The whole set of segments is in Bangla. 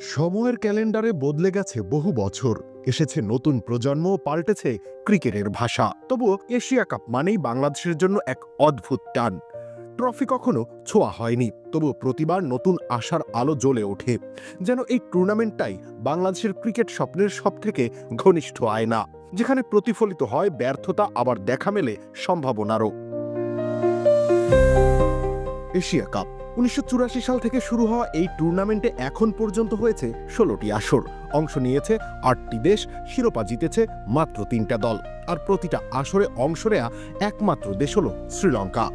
সময়ের ক্যালেন্ডারে বদলে গেছে বহু বছর, এসেছে নতুন প্রজন্ম, পাল্টেছে ক্রিকেটের ভাষা। তবুও এশিয়া কাপ মানেই বাংলাদেশের জন্য এক অদ্ভুত টান। ট্রফি কখনো ছোঁয়া হয়নি, তবুও প্রতিবার নতুন আশার আলো জ্বলে ওঠে। যেন এই টুর্নামেন্টটাই বাংলাদেশের ক্রিকেট স্বপ্নের সবথেকে ঘনিষ্ঠ আয়না, যেখানে প্রতিফলিত হয় ব্যর্থতা, আবার দেখা মেলে সম্ভাবনারও। এশিয়া কাপ 1984 সাল থেকে শুরু হওয়া এই টুর্নামেন্টে এখন পর্যন্ত হয়েছে 16টি আসর, অংশ নিয়েছে 8টি দেশ, শিরোপা জিতেছে মাত্র 3টা দল, আর প্রতিটা আসরে অংশ নেয়া একমাত্র দেশ হল শ্রীলঙ্কা।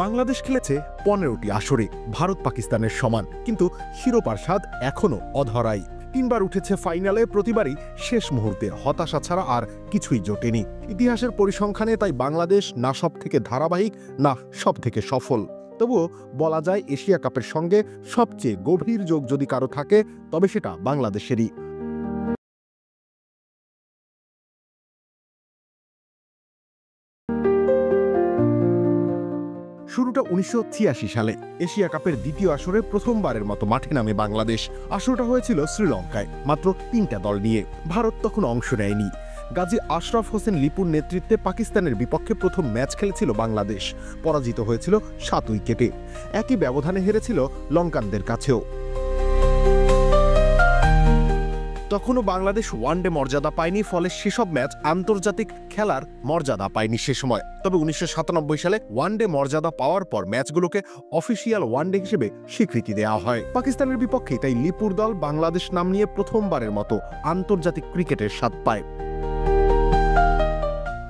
বাংলাদেশ খেলেছে 15টি আসরে, ভারত পাকিস্তানের সমান, কিন্তু শিরোপার স্বাদ এখনো অধরাই। 3বার উঠেছে ফাইনালে, প্রতিবারই শেষ মুহূর্তে, হতাশা ছাড়া আর কিছুই জোটেনি। ইতিহাসের পরিসংখ্যানে তাই বাংলাদেশ না সব থেকে ধারাবাহিক, না সব থেকে সফল। তবুও বলা যায় এশিয়া কাপের সঙ্গে সবচেয়ে গভীর যোগ যদি কারো থাকে, তবে সেটা বাংলাদেশেরই। শুরুটা 1986 সালে এশিয়া কাপের দ্বিতীয় আসরে প্রথমবারের মতো মাঠে নামে বাংলাদেশ। আসরটা হয়েছিল শ্রীলঙ্কায়, মাত্র 3টা দল নিয়ে। ভারত তখন অংশ নেয়নি। গাজী আশরাফ হোসেন লিপুর নেতৃত্বে পাকিস্তানের বিপক্ষে প্রথম ম্যাচ খেলেছিল বাংলাদেশ। পরাজিত হয়েছিল 7 উইকেটে। একই ব্যবধানে হেরেছিল লঙ্কানদের কাছেও। তখনও বাংলাদেশ ওয়ানডে মর্যাদা পায়নি, ফলে সেসব ম্যাচ আন্তর্জাতিক খেলার মর্যাদা পায়নি সে সময়। তবে 1997 সালে ওয়ানডে মর্যাদা পাওয়ার পর ম্যাচগুলোকে অফিসিয়াল ওয়ানডে হিসেবে স্বীকৃতি দেওয়া হয় পাকিস্তানের বিপক্ষে। তাই লিপুর দল বাংলাদেশ নাম নিয়ে প্রথমবারের মতো আন্তর্জাতিক ক্রিকেটের স্বাদ পায়।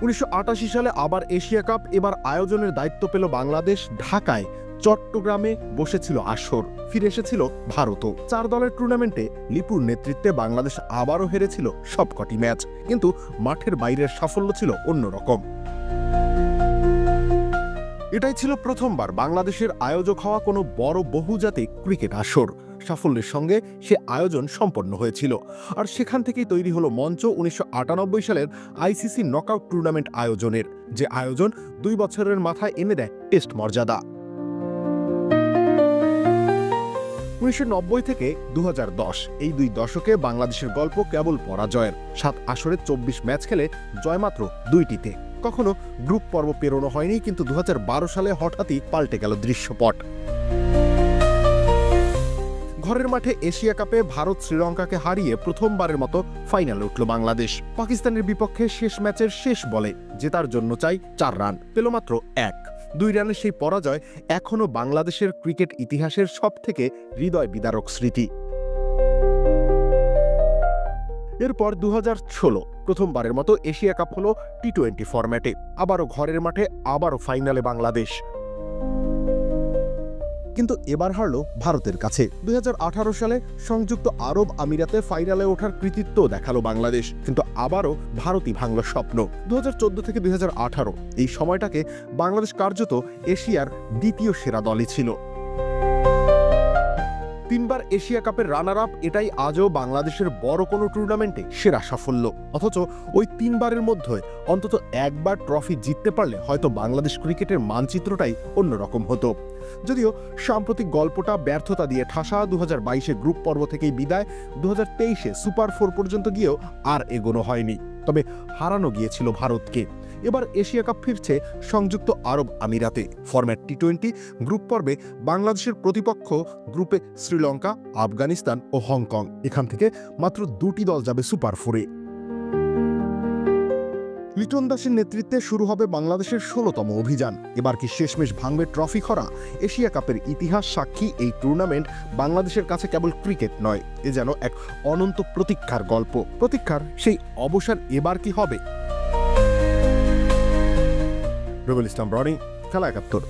1988 সালে আবার এশিয়া কাপ, এবার আয়োজনের দায়িত্ব পেল বাংলাদেশ। ঢাকায় চট্টগ্রামে বসেছিল আসর, ফিরে এসেছিল ভারতও। 4 দলের টুর্নামেন্টে লিপুর নেতৃত্বে বাংলাদেশ আবারও হেরেছিল সবকটি ম্যাচ, কিন্তু মাঠের বাইরের সাফল্য ছিল অন্যরকম। এটাই ছিল প্রথমবার বাংলাদেশের আয়োজক হওয়া কোনো বড় বহুজাতিক ক্রিকেট আসর। সাফল্যের সঙ্গে সে আয়োজন সম্পন্ন হয়েছিল, আর সেখান থেকেই তৈরি হলো মঞ্চ 1998 সালের আইসিসি নকআউট টুর্নামেন্ট আয়োজনের, যে আয়োজন 2 বছরের মাথায় এনে দেয় টেস্ট মর্যাদা। 1990 থেকে 2010 এই 2 দশকে বাংলাদেশের গল্প কেবল পরাজয়ের। 7 আসরে 24 ম্যাচ খেলে জয় মাত্র 2টিতে। কখনো গ্রুপ পর্ব পেরোনো হয়নি, কিন্তু 2012 সালে হঠাৎই পাল্টে গেল দৃশ্যপট। ঘরের মাঠে এশিয়া কাপে ভারত শ্রীলঙ্কাকে হারিয়ে প্রথমবারের মতো ফাইনালে উঠল বাংলাদেশ। পাকিস্তানের বিপক্ষে শেষ ম্যাচের শেষ বলে জেতার জন্য চাই 4 রান, পেল মাত্র 1। 2 রানের সেই পরাজয় এখনো বাংলাদেশের ক্রিকেট ইতিহাসের সবথেকে হৃদয় বিদারক স্মৃতি। এরপর 2016 প্রথমবারের মতো এশিয়া কাপ হলো টি-20 ফরম্যাটে, আবারও ঘরের মাঠে, আবারও ফাইনালে বাংলাদেশ। কিন্তু এবার হারলো ভারতের কাছে। 2018 সালে সংযুক্ত আরব আমিরাতে ফাইনালে ওঠার কৃতিত্ব দেখালো বাংলাদেশ, কিন্তু আবারও ভারতই ভাঙল স্বপ্ন। 2014 থেকে 2018 এই সময়টাকে বাংলাদেশ কার্যত এশিয়ার দ্বিতীয় সেরা দলই ছিল। 3বার এশিয়া কাপের রানার আপ, এটাই আজও বাংলাদেশের বড় কোনো টুর্নামেন্টে সেরা সাফল্য। অথচ ওই 3বারের মধ্যে অন্তত একবার ট্রফি জিততে পারলে হয়তো বাংলাদেশ ক্রিকেটের মানচিত্রটাই অন্যরকম হতো। যদিও সাম্প্রতিক গল্পটা ব্যর্থতা দিয়ে ঠাসা। 2022 গ্রুপ পর্ব থেকেই বিদায়, 2023 সুপার 4 পর্যন্ত গিয়েও আর এগোনো হয়নি। তবে হারানো গিয়েছিল ভারতকে। এবার এশিয়া কাপ ফিরছে সংযুক্ত আরব আমিরাতে। ফরম্যাট টি-20, গ্রুপ পর্বে বাংলাদেশের প্রতিপক্ষ গ্রুপে শ্রীলঙ্কা, আফগানিস্তান ও হংকং। এখান থেকে মাত্র 2টি দল যাবে সুপার 4-এ। লিটন দাসের নেতৃত্বে শুরু হবে বাংলাদেশের 16তম অভিযান। এবার কি শেষমেশ ভাঙবে ট্রফি খরা? এশিয়া কাপের ইতিহাস সাক্ষী, এই টুর্নামেন্ট বাংলাদেশের কাছে কেবল ক্রিকেট নয়, এ যেন এক অনন্ত প্রতীক্ষার গল্প। প্রতীক্ষার সেই অবসান এবার কি হবে? রুবেল ইসলাম রনি, খেলা 71।